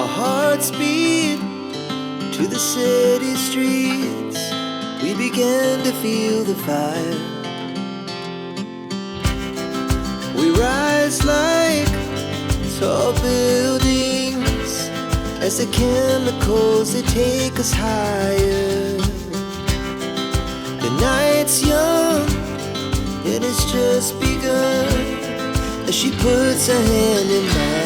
Our hearts beat to the city streets. We began to feel the fire. We rise like tall buildings as the chemicals, they take us higher. The night's young, it has just begun as she puts her hand in mine.